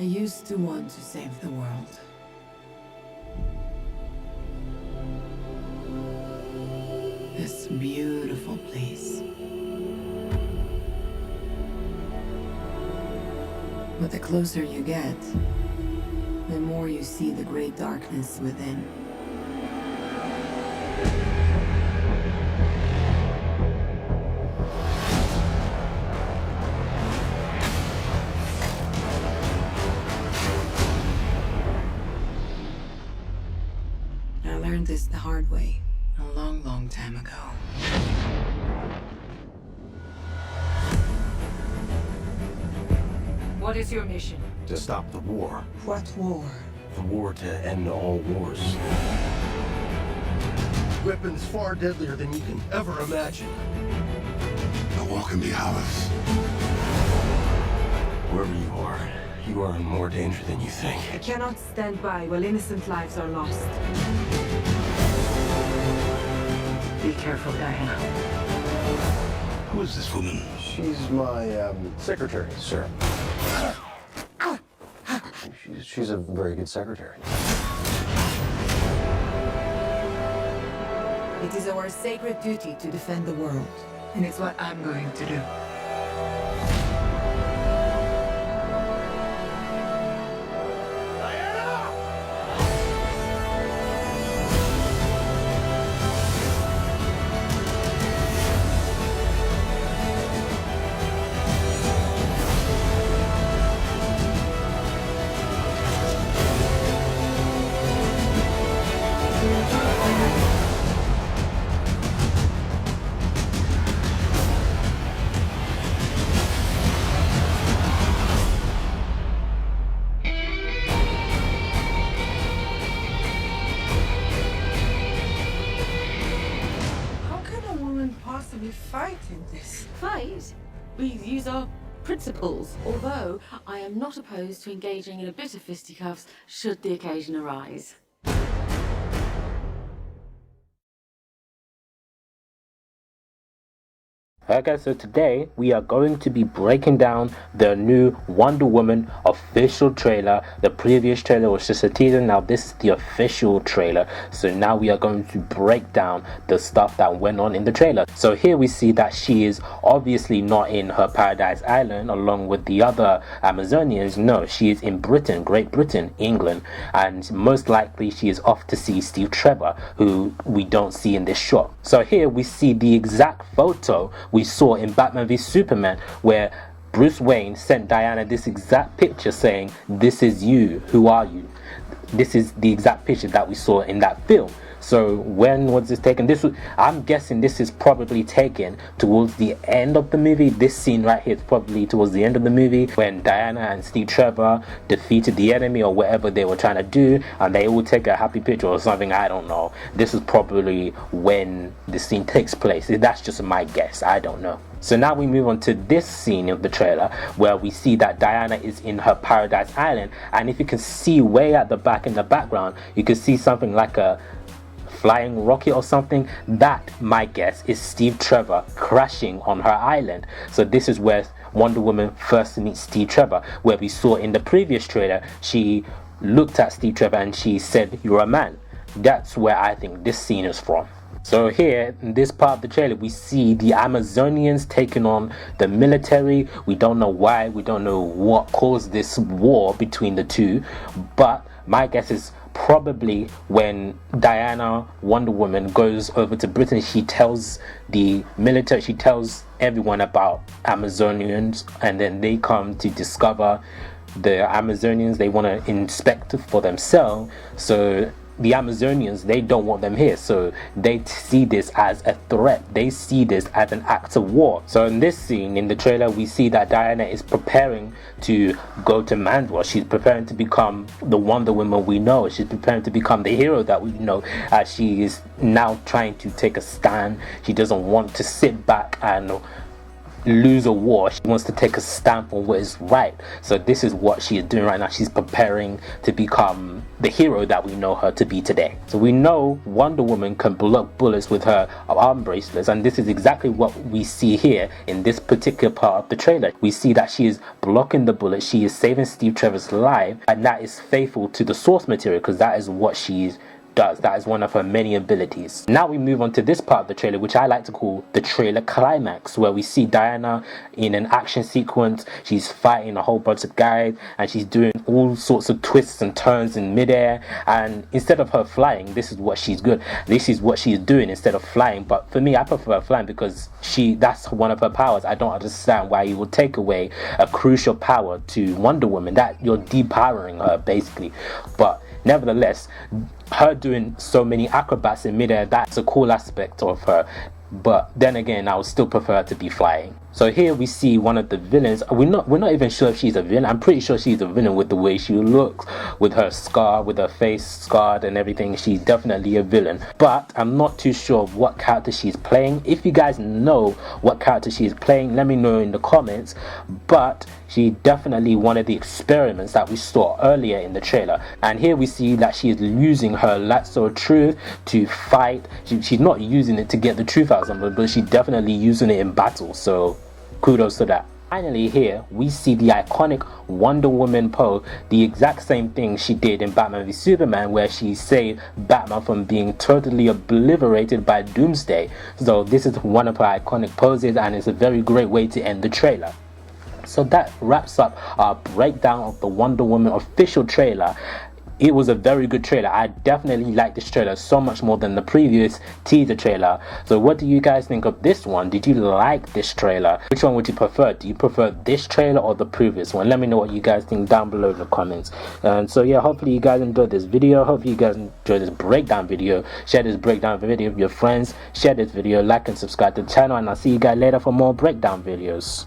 used to want to save the world. This beautiful place. But the closer you get, the more you see the great darkness within. I learned this the hard way, a long, long time ago. What is your mission? To stop the war. What war? The war to end all wars. Weapons far deadlier than you can ever imagine. The war can be ours. Wherever you are in more danger than you think. I cannot stand by while innocent lives are lost. Be careful, Diana. Who is this woman? She's my secretary, sir. She's a very good secretary. It is our sacred duty to defend the world, and it's what I'm going to do. Possibly fight in this. Fight? We use our principles, although I am not opposed to engaging in a bit of fisticuffs should the occasion arise. Okay, so today we are going to be breaking down the new Wonder Woman official trailer. The previous trailer was just a teaser. Now this is the official trailer. So now we are going to break down the stuff that went on in the trailer. So here we see that she is obviously not in her Paradise Island along with the other Amazonians. No, she is in Britain, Great Britain, England, and most likely she is off to see Steve Trevor, who we don't see in this shot. So here we see the exact photo we saw in Batman v Superman, where Bruce Wayne sent Diana this exact picture saying, "This is you, who are you?" This is the exact picture that we saw in that film. So when was this taken? I'm guessing this is probably taken towards the end of the movie. This scene right here is probably towards the end of the movie when Diana and Steve Trevor defeated the enemy or whatever they were trying to do, and they all take a happy picture or something. I don't know. This is probably when the scene takes place. That's just my guess. I don't know. So now we move on to this scene of the trailer where we see that Diana is in her Paradise Island, and if you can see way at the back in the background, you can see something like a flying rocket or something. That, my guess, is Steve Trevor crashing on her island. So this is where Wonder Woman first meets Steve Trevor, where we saw in the previous trailer she looked at Steve Trevor and she said, "You're a man." That's where I think this scene is from. So here in this part of the trailer we see the Amazonians taking on the military. We don't know why, we don't know what caused this war between the two, but my guess is probably when Diana, Wonder Woman, goes over to Britain, she tells the military, she tells everyone about Amazonians, and then they come to discover the Amazonians. They want to inspect for themselves. So the Amazonians, they don't want them here, so they see this as a threat. They see this as an act of war. So in this scene in the trailer we see that Diana is preparing to go to Mandra. She's preparing to become the Wonder Woman we know. She's preparing to become the hero that we know. She is now trying to take a stand. She doesn't want to sit back and lose a war. She wants to take a stamp on what is right. So this is what she is doing right now. She's preparing to become the hero that we know her to be today. So we know Wonder Woman can block bullets with her arm bracelets, and this is exactly what we see here in this particular part of the trailer. We see that she is blocking the bullet, she is saving Steve Trevor's life, and that is faithful to the source material because that is what she's does. That is one of her many abilities. Now we move on to this part of the trailer, which I like to call the trailer climax, where we see Diana in an action sequence. She's fighting a whole bunch of guys and she's doing all sorts of twists and turns in midair, and instead of her flying, this is what she's good. This is what she's doing instead of flying. But for me, I prefer flying because that's one of her powers. I don't understand why you would take away a crucial power to Wonder Woman, that you're depowering her basically. But nevertheless, her doing so many acrobats in midair, that's a cool aspect of her. But then again, I would still prefer her to be flying. So here we see one of the villains. We're not even sure if she's a villain. I'm pretty sure she's a villain with the way she looks, with her scar, with her face scarred and everything. She's definitely a villain. But I'm not too sure of what character she's playing. If you guys know what character she's playing, let me know in the comments. But she definitely one of the experiments that we saw earlier in the trailer. And here we see that she is using her lasso of truth to fight. She's not using it to get the truth out of somebody, but she's definitely using it in battle. So kudos to that. Finally, here we see the iconic Wonder Woman pose, the exact same thing she did in Batman v Superman, where she saved Batman from being totally obliterated by Doomsday. So this is one of her iconic poses, and it's a very great way to end the trailer. So that wraps up our breakdown of the Wonder Woman official trailer. It was a very good trailer. I definitely like this trailer so much more than the previous teaser trailer. So what do you guys think of this one? Did you like this trailer? Which one would you prefer? Do you prefer this trailer or the previous one? Let me know what you guys think down below in the comments. And so yeah, hopefully you guys enjoyed this video. Hopefully you guys enjoyed this breakdown video. Share this breakdown video with your friends. Share this video, like and subscribe to the channel, and I'll see you guys later for more breakdown videos.